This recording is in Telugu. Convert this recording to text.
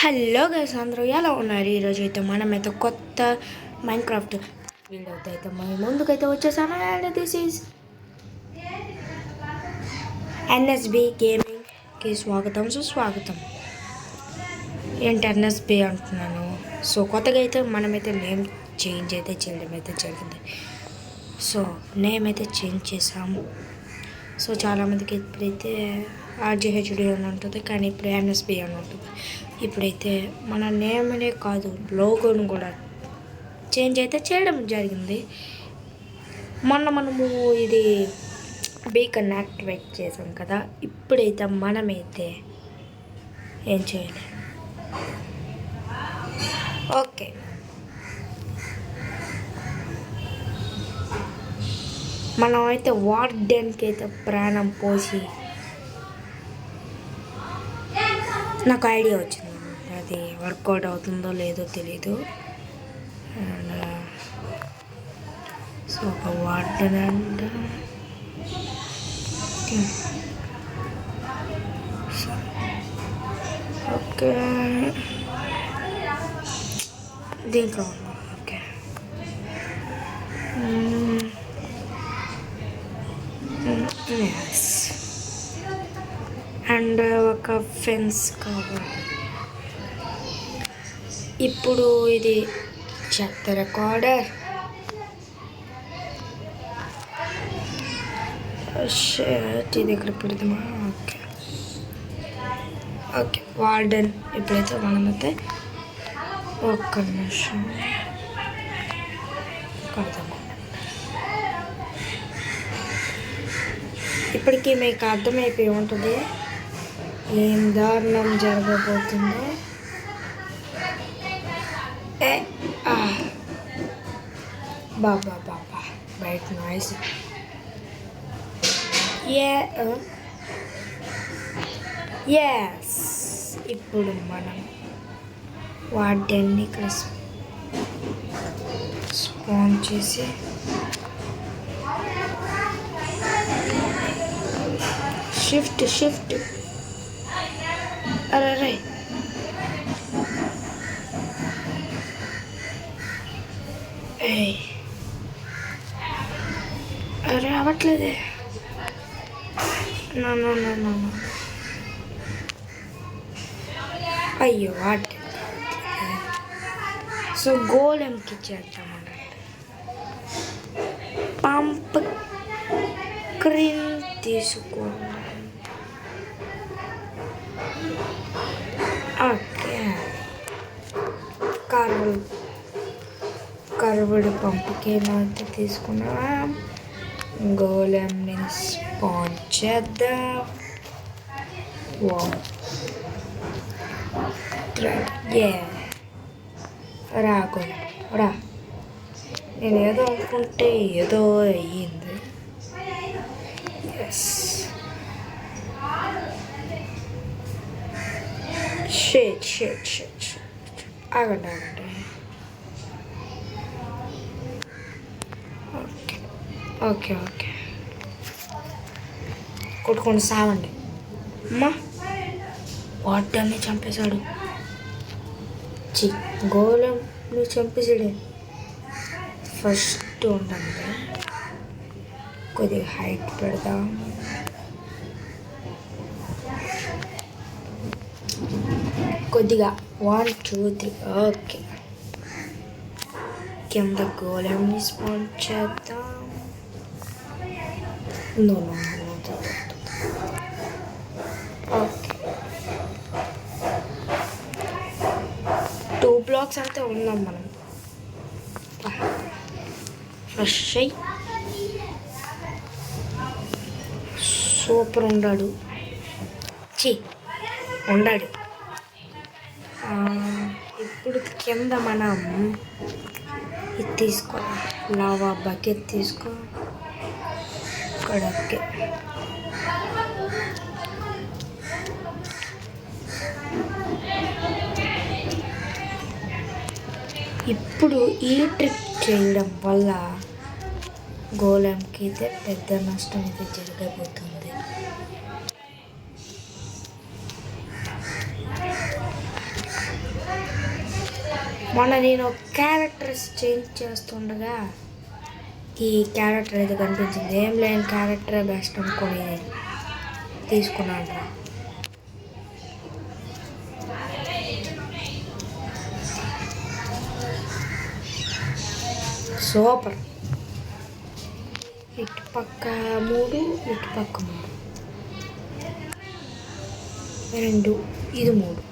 హలో గైస్, అందరూ ఎలా ఉన్నారు? ఈరోజు అయితే మనమైతే కొత్త మైన్క్రాఫ్ట్ వీడియోతో అయితే మన ముందుకైతే వచ్చేసాను. అండ్ దిస్ ఈజ్ ఎన్ఎస్బి గేమింగ్కి స్వాగతం, సుస్వాగతం. ఏంటి ఎన్ఎస్బి అంటున్నాను? సో కొత్తగా అయితే మనమైతే నేమ్ చేంజ్ అయితే చేయడం అయితే జరిగింది. సో నేమ్ అయితే చేంజ్ చేసాము. సో చాలామందికి ఇప్పుడైతే ఆర్జీహెచ్డి అని ఉంటుంది, కానీ ఇప్పుడు ఎన్ఎస్బి అని ఉంటుంది. ఇప్పుడైతే మన నేమ్ అనే కాదు, లోగోను కూడా చేంజ్ అయితే చేయడం జరిగింది. మనము ఇది బీకన్ యాక్టివేట్ చేసాం కదా. ఇప్పుడైతే మనమైతే ఏం చేయాలి? ఓకే, మనం అయితే వార్డెన్కి అయితే ప్రాణం పోసి నాకు ఐడియా వచ్చింది. అది వర్కౌట్ అవుతుందో లేదో తెలీదు. అండ్ సో ఒక వార్డెన్ అండ్ ఓకే దీంట్లో ఓకే ఎస్. అండ్ ఒక ఫెన్స్ కావాలి. ఇప్పుడు ఇది చెత్త రికార్డర్. ఇది ఇక్కడ పెడదామా? Okay okay warden. ఇప్పుడైతే మనమైతే ఒక్క నిమిషం కడతాము. ఇప్పటికీ మీకు అర్థమైపోయి ఉంటుంది ఏం దారుణం జరగబోతుందో. బాబా బాబా బయట నాయిస్. ఎస్. ఇప్పుడు మనం వాటిని ఇక్కడ స్పాన్ చేసి షిఫ్ట్ అరే అరే అవ్వట్లేదే. నో అయ్యో వాటి. సో గోలెంకి చేద్దాం అన్నట్టు. పంప్ క్రీమ్ తీసుకోండి. ఓకే, కర్వ్డ్ పంప్కిన్ అయితే తీసుకున్నాం. గోలెంని స్పాన్ చేద్దాం. రా గోలెం రా. నేను ఏదో అనుకుంటే ఏదో అయ్యింది. ఎస్. షేట్ ఆగండి. ఓకే కొట్టుకొని సావండి. అమ్మా వాటిని చంపేశాడు. గోళంని చంపేసాడే. ఫస్ట్ ఉండండి, కొద్దిగా హైట్ పెడదాం. కొద్దిగా 1 2 3. ఓకే, కింద గోళంని స్పాన్ చేద్దాం. నో ఓకే, 2 బ్లాక్స్ అయితే ఉన్నాం మనం. ఫ్రెష్ అయ్యి సూపర్ ఉన్నాడు. ఇప్పుడు కింద మనం ఇది తీసుకో, లావా బకెట్ తీసుకో. ఇక్కడకే ఇప్పుడు ఈ ట్రిక్ చేయడం వల్ల గోళంకి అయితే పెద్ద నష్టం అయితే జరగబోతుంది. మొన్న నేను క్యారెక్టర్స్ చేంజ్ చేస్తుండగా ఈ క్యారెక్టర్ అయితే కనిపించింది. ఏం లేని క్యారెక్టరే బెస్ట్ అనుకొని తీసుకున్నాను రా. సూపర్. ఇటు పక్క 3, ఇటు పక్క 3, 2, ఇది 3.